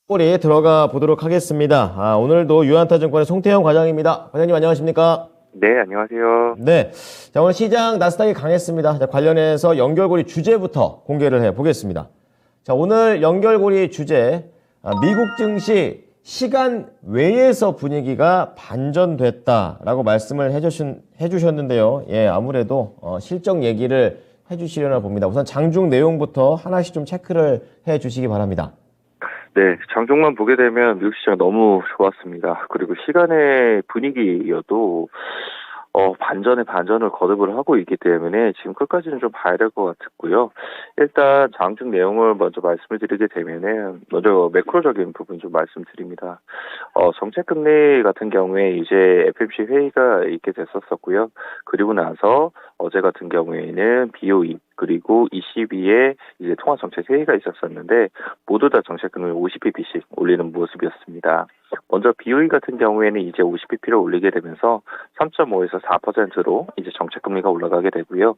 꼬리 들어가 보도록 하겠습니다. 오늘도 유한타증권의 송태영 과장입니다. 과장님 안녕하십니까? 네, 안녕하세요. 네. 자, 오늘 시장 나스닥이 강했습니다. 자, 관련해서 연결고리 주제부터 공개를 해 보겠습니다. 자, 오늘 연결고리 주제, 미국 증시 시간 외에서 분위기가 반전됐다라고 말씀을 해주셨는데요. 예, 아무래도 실적 얘기를 해주시려나 봅니다. 우선 장중 내용부터 하나씩 좀 체크를 해 주시기 바랍니다. 네, 장중만 보게 되면 미국 시장 너무 좋았습니다. 그리고 시간의 분위기여도 반전에 반전을 거듭을 하고 있기 때문에 지금 끝까지는 좀 봐야 될 것 같고요. 일단 장중 내용을 먼저 말씀을 드리게 되면은 먼저 매크로적인 부분 좀 말씀드립니다. 정책금리 같은 경우에 이제 FOMC 회의가 있게 됐었고요. 그리고 나서 어제 같은 경우에는 BOE 그리고 ECB의 이제 통화정책 회의가 있었었는데 모두 다 정책금리를 50bp씩 올리는 모습이었습니다. 먼저 BOE 같은 경우에는 이제 50bp를 올리게 되면서 3.5에서 4%로 이제 정책금리가 올라가게 되고요.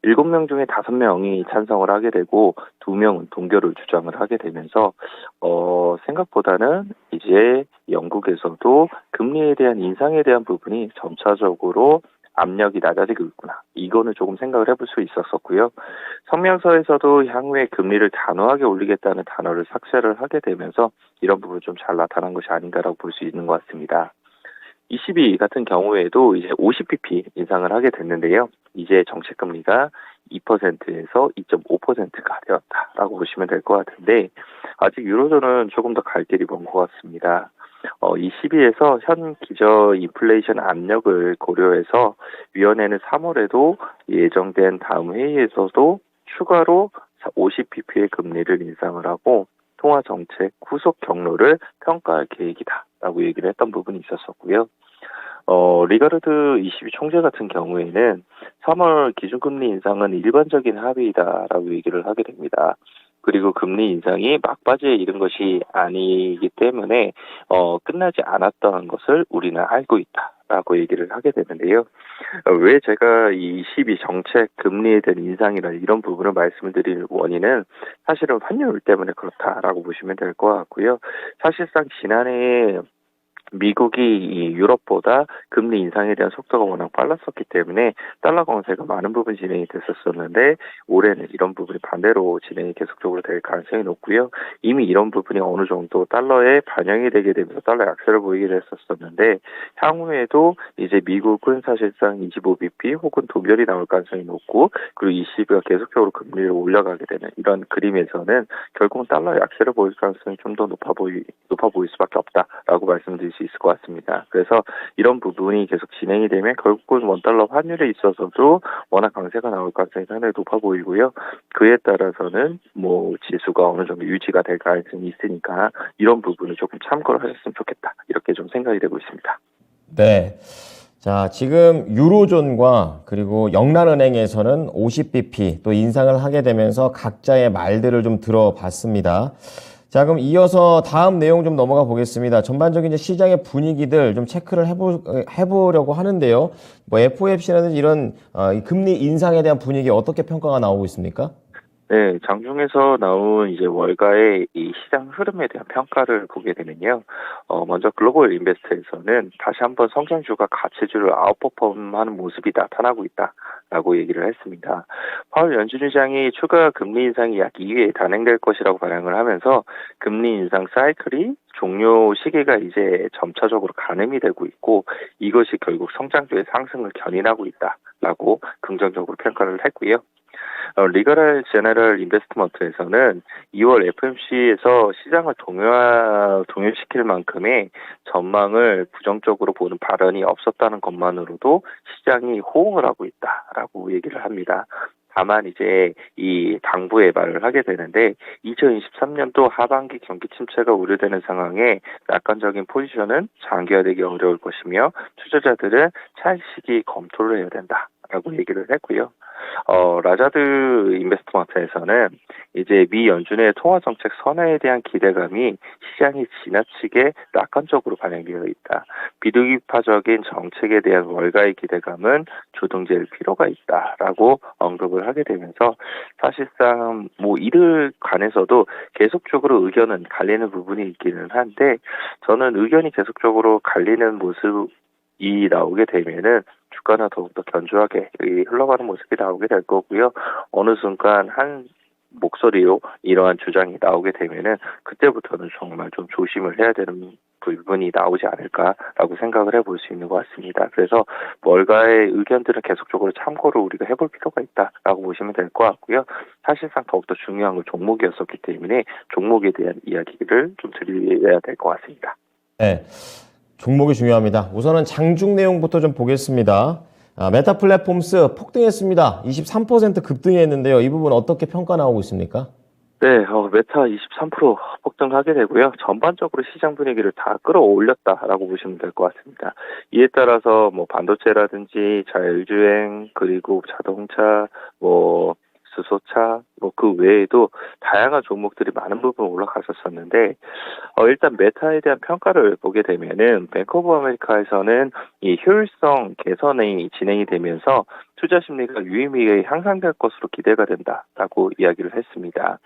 7명 중에 5명이 찬성을 하게 되고 2명은 동결을 주장을 하게 되면서 생각보다는 이제 영국에서도 금리에 대한 인상에 대한 부분이 점차적으로 압력이 낮아지고 있구나. 이거는 조금 생각을 해볼 수 있었었고요. 성명서에서도 향후에 금리를 단호하게 올리겠다는 단어를 삭제를 하게 되면서 이런 부분 좀 잘 나타난 것이 아닌가라고 볼 수 있는 것 같습니다. ECB 같은 경우에도 이제 50bp 인상을 하게 됐는데요. 이제 정책금리가 2%에서 2.5%가 되었다라고 보시면 될 것 같은데 아직 유로존은 조금 더 갈 길이 먼 것 같습니다. ECB에서 현 기저 인플레이션 압력을 고려해서 위원회는 3월에도 예정된 다음 회의에서도 추가로 50bp의 금리를 인상을 하고 통화 정책 후속 경로를 평가할 계획이다라고 얘기를 했던 부분이 있었었고요. 리가르드 ECB 총재 같은 경우에는 3월 기준금리 인상은 일반적인 합의다라고 얘기를 하게 됩니다. 그리고 금리 인상이 막바지에 이른 것이 아니기 때문에 끝나지 않았던 것을 우리는 알고 있다라고 얘기를 하게 되는데요. 왜 제가 이 ECB 정책 금리에 대한 인상이나 이런 부분을 말씀을 드릴 원인은 사실은 환율 때문에 그렇다라고 보시면 될 것 같고요. 사실상 지난해에 미국이 이 유럽보다 금리 인상에 대한 속도가 워낙 빨랐었기 때문에 달러 강세가 많은 부분 진행이 됐었었는데 올해는 이런 부분이 반대로 진행이 계속적으로 될 가능성이 높고요. 이미 이런 부분이 어느 정도 달러에 반영이 되게 되면서 달러 약세를 보이게 됐었었는데 향후에도 이제 미국은 사실상 25bp 혹은 동결이 나올 가능성이 높고 그리고 ECB가 계속적으로 금리를 올려가게 되는 이런 그림에서는 결국은 달러 약세를 보일 가능성이 좀 더 높아 보일 수밖에 없다라고 말씀드릴 수 있을 것 같습니다. 그래서 이런 부분이 계속 진행이 되면 결국은 원달러 환율에 있어서도 워낙 강세가 나올 가능성이 상당히 높아 보이고요. 그에 따라서는 지수가 어느 정도 유지가 될 가능성이 있으니까 이런 부분을 조금 참고를 하셨으면 좋겠다. 이렇게 좀 생각이 되고 있습니다. 네. 자, 지금 유로존과 그리고 영란은행에서는 50bp 또 인상을 하게 되면서 각자의 말들을 좀 들어봤습니다. 자, 그럼 이어서 다음 내용 좀 넘어가 보겠습니다. 전반적인 이제 시장의 분위기들 좀 체크를 해보려고 하는데요. FOMC라든지 이런 이 금리 인상에 대한 분위기 어떻게 평가가 나오고 있습니까? 네, 장중에서 나온 이제 월가의 이 시장 흐름에 대한 평가를 보게 되면요. 먼저 글로벌 인베스트에서는 다시 한번 성장주가 가치주를 아웃퍼폼하는 모습이 나타나고 있다라고 얘기를 했습니다. 파월 연준 의장이 추가 금리 인상이 약 2회에 단행될 것이라고 발행을 하면서 금리 인상 사이클이 종료 시기가 이제 점차적으로 가늠이 되고 있고 이것이 결국 성장주의 상승을 견인하고 있다라고 긍정적으로 평가를 했고요. 리거럴 제너럴 인베스트먼트에서는 2월 FOMC에서 시장을 동요시킬 만큼의 전망을 부정적으로 보는 발언이 없었다는 것만으로도 시장이 호응을 하고 있다라고 얘기를 합니다. 다만 이제 이 당부의 말을 하게 되는데 2023년도 하반기 경기 침체가 우려되는 상황에 낙관적인 포지션은 장기화되기 어려울 것이며 투자자들은 차익 시기 검토를 해야 된다. 라고 얘기를 했고요. 라자드 인베스트먼트에서는 이제 미 연준의 통화 정책 선회에 대한 기대감이 시장이 지나치게 낙관적으로 반영되어 있다. 비둘기파적인 정책에 대한 월가의 기대감은 조정될 필요가 있다라고 언급을 하게 되면서 사실상 뭐 이들 간에서도 계속적으로 의견은 갈리는 부분이 있기는 한데 저는 의견이 계속적으로 갈리는 모습이 나오게 되면은 주가는 더욱더 견조하게 흘러가는 모습이 나오게 될 거고요. 어느 순간 한 목소리로 이러한 주장이 나오게 되면은 그때부터는 정말 좀 조심을 해야 되는 부분이 나오지 않을까라고 생각을 해볼 수 있는 것 같습니다. 그래서 월가의 의견들은 계속적으로 참고를 우리가 해볼 필요가 있다라고 보시면 될 것 같고요. 사실상 더욱더 중요한 건 종목이었었기 때문에 종목에 대한 이야기를 좀 드려야 될 것 같습니다. 네, 종목이 중요합니다. 우선은 장중 내용부터 좀 보겠습니다. 메타 플랫폼스 폭등했습니다. 23% 급등했는데요. 이 부분 어떻게 평가 나오고 있습니까? 네, 메타 23% 폭등하게 되고요. 전반적으로 시장 분위기를 다 끌어올렸다라고 보시면 될 것 같습니다. 이에 따라서 뭐 반도체라든지 자율주행 그리고 자동차, 뭐 수소차, 뭐 그 외에도 다양한 종목들이 많은 부분 올라갔었었는데 일단 메타에 대한 평가를 보게 되면은 뱅크 오브 아메리카에서는 이 효율성 개선이 진행이 되면서 투자 심리가 유의미하게 향상될 것으로 기대가 된다라고 이야기를 했습니다.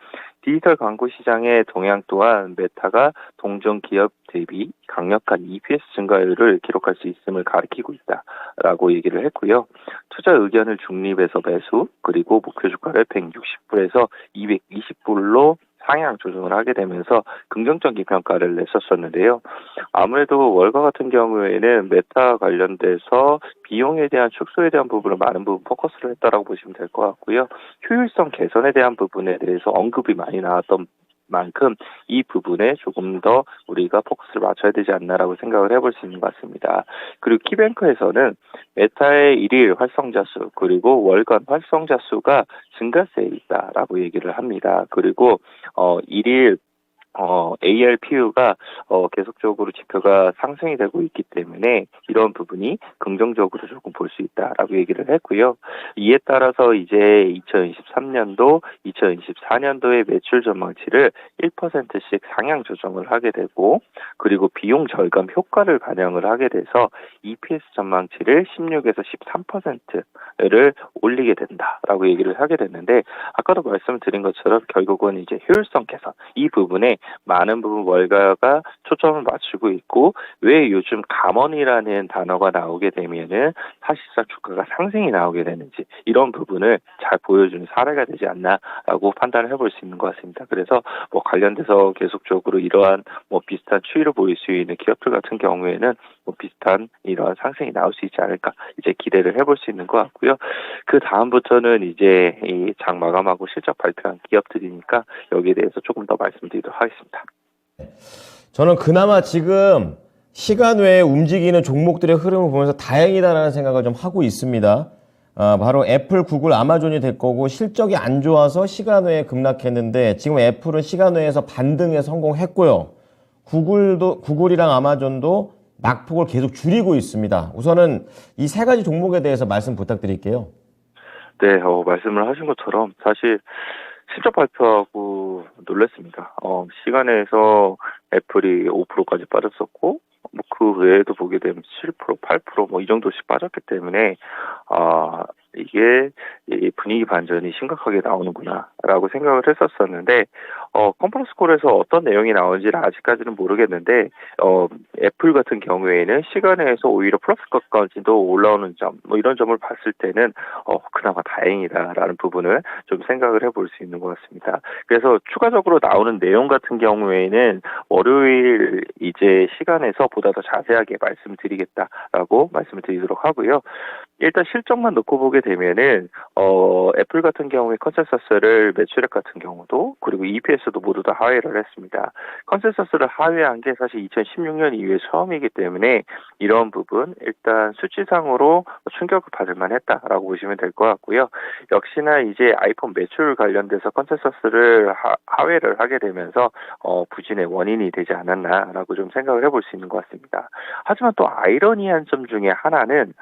디지털 광고 시장의 동향 또한 메타가 동종 기업 대비 강력한 EPS 증가율을 기록할 수 있음을 가리키고 있다라고 얘기를 했고요. 투자 의견을 중립에서 매수 그리고 목표 주가를 160불에서 220불로 상향 조정을 하게 되면서 긍정적인 평가를 냈었었는데요. 아무래도 월가 같은 경우에는 메타 관련돼서 비용에 대한 축소에 대한 부분을 많은 부분 포커스를 했다라고 보시면 될 것 같고요. 효율성 개선에 대한 부분에 대해서 언급이 많이 나왔던 만큼 이 부분에 조금 더 우리가 포커스를 맞춰야 되지 않나라고 생각을 해볼 수 있는 것 같습니다. 그리고 키뱅크에서는 메타의 일일 활성자 수 그리고 월간 활성자 수가 증가세에 있다라고 얘기를 합니다. 그리고 일일 ARPU가 계속적으로 지표가 상승이 되고 있기 때문에 이런 부분이 긍정적으로 조금 볼 수 있다라고 얘기를 했고요. 이에 따라서 이제 2023년도, 2024년도의 매출 전망치를 1%씩 상향 조정을 하게 되고 그리고 비용 절감 효과를 반영을 하게 돼서 EPS 전망치를 16에서 13%를 올리게 된다라고 얘기를 하게 됐는데 아까도 말씀드린 것처럼 결국은 이제 효율성 개선 이 부분에 많은 부분 월가가 초점을 맞추고 있고 왜 요즘 감원이라는 단어가 나오게 되면은 사실상 주가가 상승이 나오게 되는지 이런 부분을 잘 보여주는 사례가 되지 않나라고 판단을 해볼 수 있는 것 같습니다. 그래서 뭐 관련돼서 계속적으로 이러한 뭐 비슷한 추이를 보일 수 있는 기업들 같은 경우에는 뭐 비슷한 이러한 상승이 나올 수 있지 않을까 이제 기대를 해볼 수 있는 것 같고요. 그 다음부터는 이제 이 장 마감하고 실적 발표한 기업들이니까 여기에 대해서 조금 더 말씀드리도록 하겠습니다. 저는 그나마 지금 시간 외에 움직이는 종목들의 흐름을 보면서 다행이다라는 생각을 좀 하고 있습니다. 바로 애플, 구글, 아마존이 될 거고 실적이 안 좋아서 시간 외에 급락했는데 지금 애플은 시간 외에서 반등에 성공했고요. 구글이랑 아마존도 낙폭을 계속 줄이고 있습니다. 우선은 이 세 가지 종목에 대해서 말씀 부탁드릴게요. 네, 말씀을 하신 것처럼 사실 실적 발표하고 놀랐습니다. 시간에서 애플이 5%까지 빠졌었고, 뭐 그 외에도 보게 되면 7%, 8%, 뭐 이 정도씩 빠졌기 때문에, 이게 이 분위기 반전이 심각하게 나오는구나라고 생각을 했었었는데, 컨퍼런스 콜에서 어떤 내용이 나오는지는 아직까지는 모르겠는데, 애플 같은 경우에는 시간에서 오히려 플러스까지도 올라오는 점, 뭐 이런 점을 봤을 때는, 그나마 다행이다라는 부분을 좀 생각을 해볼 수 있는 것 같습니다. 그래서 추가적으로 나오는 내용 같은 경우에는 월요일 이제 시간에서 보다 더 자세하게 말씀드리겠다라고 말씀을 드리도록 하고요. 일단 실적만 놓고 보게 되면은 애플 같은 경우에 컨센서스를 매출액 같은 경우도 그리고 EPS도 모두 다 하회를 했습니다. 컨센서스를 하회한 게 사실 2016년 이후에 처음이기 때문에 이런 부분 일단 수치상으로 충격을 받을 만했다라고 보시면 될 것 같고요. 역시나 이제 아이폰 매출 관련돼서 컨센서스를 하회를 하게 되면서 부진의 원인이 되지 않았나라고 좀 생각을 해볼 수 있는 것 같습니다. 하지만 또 아이러니한 점 중에 하나는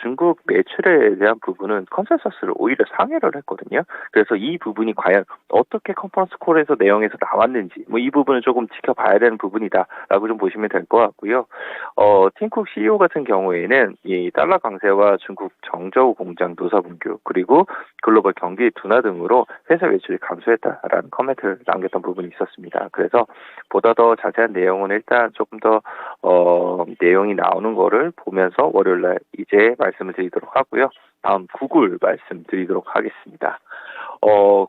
중국 결국 매출에 대한 부분은 컨센서스를 오히려 상회를 했거든요. 그래서 이 부분이 과연 어떻게 컨퍼런스 콜에서 내용에서 나왔는지 뭐 이 부분을 조금 지켜봐야 되는 부분이다라고 좀 보시면 될 것 같고요. 팀쿡 CEO 같은 경우에는 이 달러 강세와 중국 정저우 공장 노사 분규 그리고 글로벌 경기 둔화 등으로 회사 매출이 감소했다라는 코멘트를 남겼던 부분이 있었습니다. 그래서 보다 더 자세한 내용은 일단 조금 더 내용이 나오는 거를 보면서 월요일날 이제 말씀을 드리도록 하고요. 다음 구글 말씀드리도록 하겠습니다.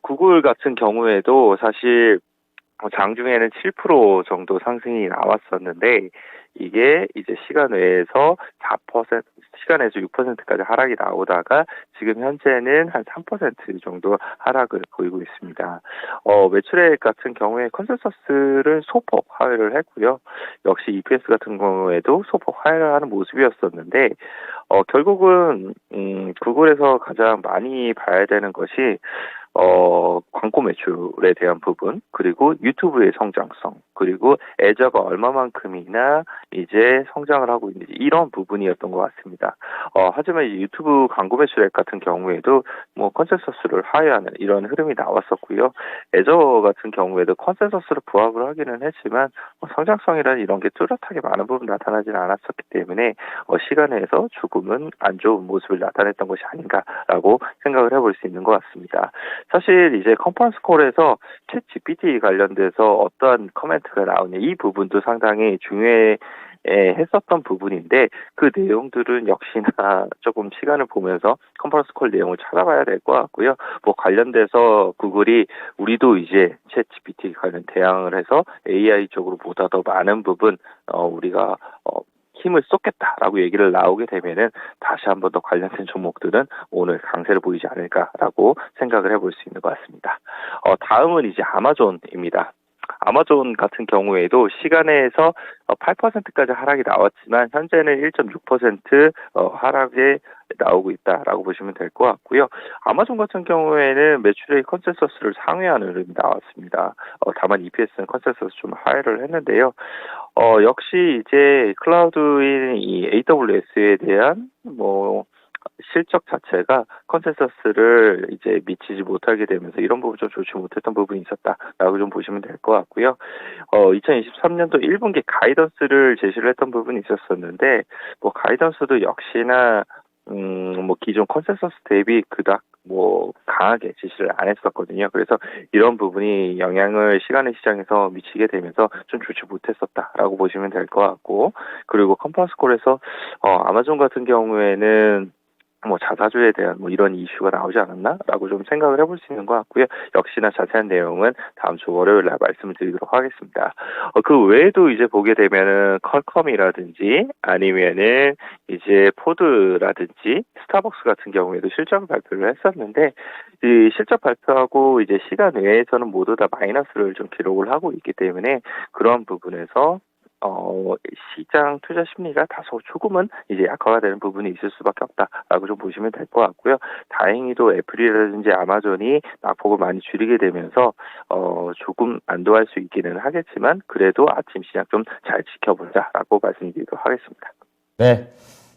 구글 같은 경우에도 사실 장중에는 7% 정도 상승이 나왔었는데 이게 이제 시간 외에서 4%, 시간에서 6%까지 하락이 나오다가 지금 현재는 한 3% 정도 하락을 보이고 있습니다. 매출액 같은 경우에 컨센서스를 소폭 하회를 했고요. 역시 EPS 같은 경우에도 소폭 하회를 하는 모습이었었는데 결국은 구글에서 가장 많이 봐야 되는 것이 광고 매출에 대한 부분, 그리고 유튜브의 성장성, 그리고 애저가 얼마만큼이나 이제 성장을 하고 있는지 이런 부분이었던 것 같습니다. 하지만 이제 유튜브 광고 매출액 같은 경우에도 뭐 컨센서스를 하회하는 이런 흐름이 나왔었고요. 애저 같은 경우에도 컨센서스를 부합을 하기는 했지만 성장성이라는 이런 게 뚜렷하게 많은 부분 나타나지는 않았었기 때문에 시간에서 조금은 안 좋은 모습을 나타냈던 것이 아닌가라고 생각을 해볼 수 있는 것 같습니다. 사실 이제 컨퍼런스 콜에서 챗 GPT 관련돼서 어떠한 코멘트가 나오냐 이 부분도 상당히 했었던 부분인데 그 내용들은 역시나 조금 시간을 보면서 컨퍼런스 콜 내용을 찾아봐야 될 것 같고요. 뭐 관련돼서 구글이 우리도 이제 챗 GPT 관련 대항을 해서 AI 쪽으로 보다 더 많은 부분 우리가 힘을 쏟겠다라고 얘기를 나오게 되면은 다시 한 번 더 관련된 종목들은 오늘 강세를 보이지 않을까라고 생각을 해볼 수 있는 것 같습니다. 다음은 이제 아마존입니다. 아마존 같은 경우에도 시간에서 8%까지 하락이 나왔지만 현재는 1.6% 하락에 나오고 있다라고 보시면 될 것 같고요. 아마존 같은 경우에는 매출의 컨센서스를 상회하는 흐름이 나왔습니다. 다만 EPS는 컨센서스 좀 하회를 했는데요. 역시 이제 클라우드인 이 AWS에 대한 실적 자체가 컨센서스를 이제 미치지 못하게 되면서 이런 부분 좀 좋지 못했던 부분이 있었다라고 좀 보시면 될 것 같고요. 2023년도 1분기 가이던스를 제시를 했던 부분이 있었었는데 가이던스도 역시나 기존 컨센서스 대비 그닥 강하게 제시를 안 했었거든요. 그래서 이런 부분이 영향을 시간의 시장에서 미치게 되면서 좀 좋지 못했었다라고 보시면 될 것 같고, 그리고 컨퍼런스 콜에서 아마존 같은 경우에는 자사주에 대한 이런 이슈가 나오지 않았나라고 좀 생각을 해볼 수 있는 것 같고요. 역시나 자세한 내용은 다음 주 월요일 날 말씀을 드리도록 하겠습니다. 그 외에도 이제 보게 되면은 퀄컴이라든지 아니면은 이제 포드라든지 스타벅스 같은 경우에도 실적 발표를 했었는데 이 실적 발표하고 이제 시간 외에서는 모두 다 마이너스를 좀 기록을 하고 있기 때문에 그런 부분에서 시장 투자 심리가 다소 조금은 이제 약화가 되는 부분이 있을 수밖에 없다라고 좀 보시면 될 것 같고요. 다행히도 애플이라든지 아마존이 낙폭을 많이 줄이게 되면서 조금 안도할 수 있기는 하겠지만 그래도 아침 시장 좀 잘 지켜보자라고 말씀드리도록 하겠습니다. 네.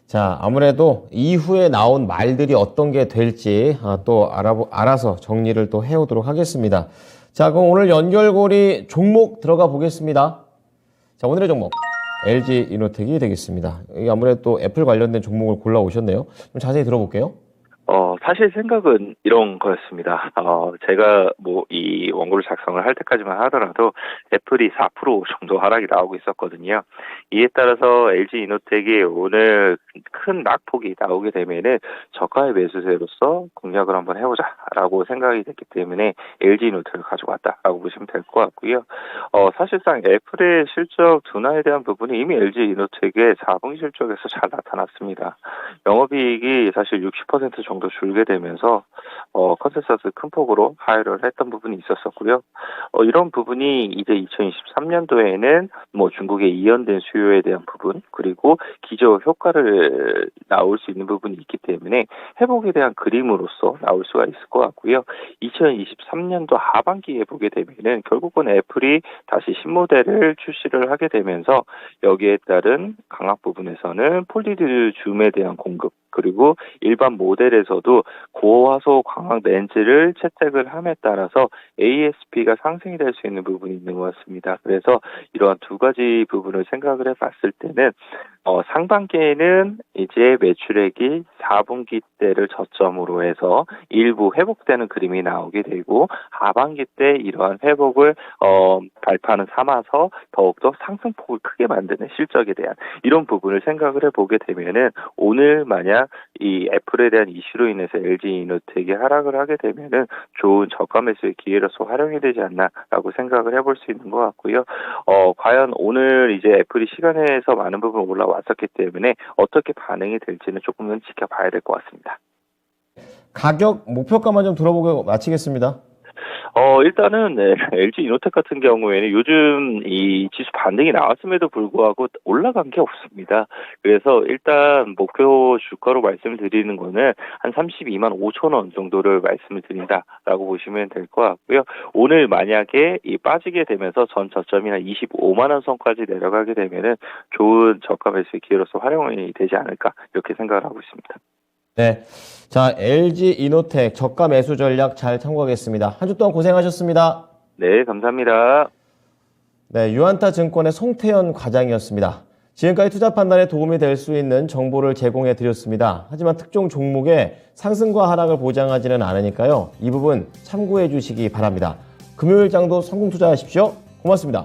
자, 아무래도 이후에 나온 말들이 어떤 게 될지 또 알아서 정리를 또 해오도록 하겠습니다. 자, 그럼 오늘 연결고리 종목 들어가 보겠습니다. 자, 오늘의 종목 LG 이노텍이 되겠습니다. 이게 아무래도 또 애플 관련된 종목을 골라오셨네요. 좀 자세히 들어볼게요. 사실 생각은 이런 거였습니다. 제가 이 원고를 작성을 할 때까지만 하더라도 애플이 4% 정도 하락이 나오고 있었거든요. 이에 따라서 LG 이노텍이 오늘 큰 낙폭이 나오게 되면은 저가의 매수세로서 공략을 한번 해보자라고 생각이 됐기 때문에 LG 이노텍을 가져왔다라고 보시면 될 것 같고요. 사실상 애플의 실적 둔화에 대한 부분이 이미 LG 이노텍의 4분기 실적에서 잘 나타났습니다. 영업이익이 사실 60% 정도 줄게 되면서 컨센서스 큰 폭으로 하회를 했던 부분이 있었었고요. 이런 부분이 이제 2023년도에는 중국의 이연된 수요에 대한 부분 그리고 기저 효과를 나올 수 있는 부분이 있기 때문에 회복에 대한 그림으로서 나올 수가 있을 것 같고요. 2023년도 하반기에 보게 되면은 결국은 애플이 다시 신모델을 출시를 하게 되면서 여기에 따른 강압 부분에서는 폴리드 줌에 대한 공급 그리고 일반 모델에서도 고화소 광학 렌즈를 채택을 함에 따라서 ASP가 상승이 될 수 있는 부분이 있는 것 같습니다. 그래서 이러한 두 가지 부분을 생각을 해봤을 때는 상반기에는 이제 매출액이 4분기 때를 저점으로 해서 일부 회복되는 그림이 나오게 되고 하반기 때 이러한 회복을 발판을 삼아서 더욱더 상승폭을 크게 만드는 실적에 대한 이런 부분을 생각을 해보게 되면은 오늘 만약 이 애플에 대한 이슈로 인해서 LG 이노텍이 하락을 하게 되면은 좋은 저가 매수의 기회로서 활용이 되지 않나라고 생각을 해볼 수 있는 것 같고요. 과연 오늘 이제 애플이 시간에서 많은 부분 올라왔었기 때문에 어떻게 반응이 될지는 조금은 지켜봐야 될 것 같습니다. 가격 목표가만 좀 들어보고 마치겠습니다. 일단은 네, LG 이노텍 같은 경우에는 요즘 이 지수 반등이 나왔음에도 불구하고 올라간 게 없습니다. 그래서 일단 목표 주가로 말씀을 드리는 거는 한 32만 5천 원 정도를 말씀을 드린다라고 보시면 될 것 같고요. 오늘 만약에 이 빠지게 되면서 전 저점이 한 25만 원 선까지 내려가게 되면은 좋은 저가 매수의 기회로서 활용이 되지 않을까 이렇게 생각을 하고 있습니다. 네. 자, LG 이노텍 저가 매수 전략 잘 참고하겠습니다. 한 주 동안 고생하셨습니다. 네, 감사합니다. 네, 유한타 증권의 송태현 과장이었습니다. 지금까지 투자 판단에 도움이 될 수 있는 정보를 제공해 드렸습니다. 하지만 특정 종목의 상승과 하락을 보장하지는 않으니까요. 이 부분 참고해 주시기 바랍니다. 금요일장도 성공 투자하십시오. 고맙습니다.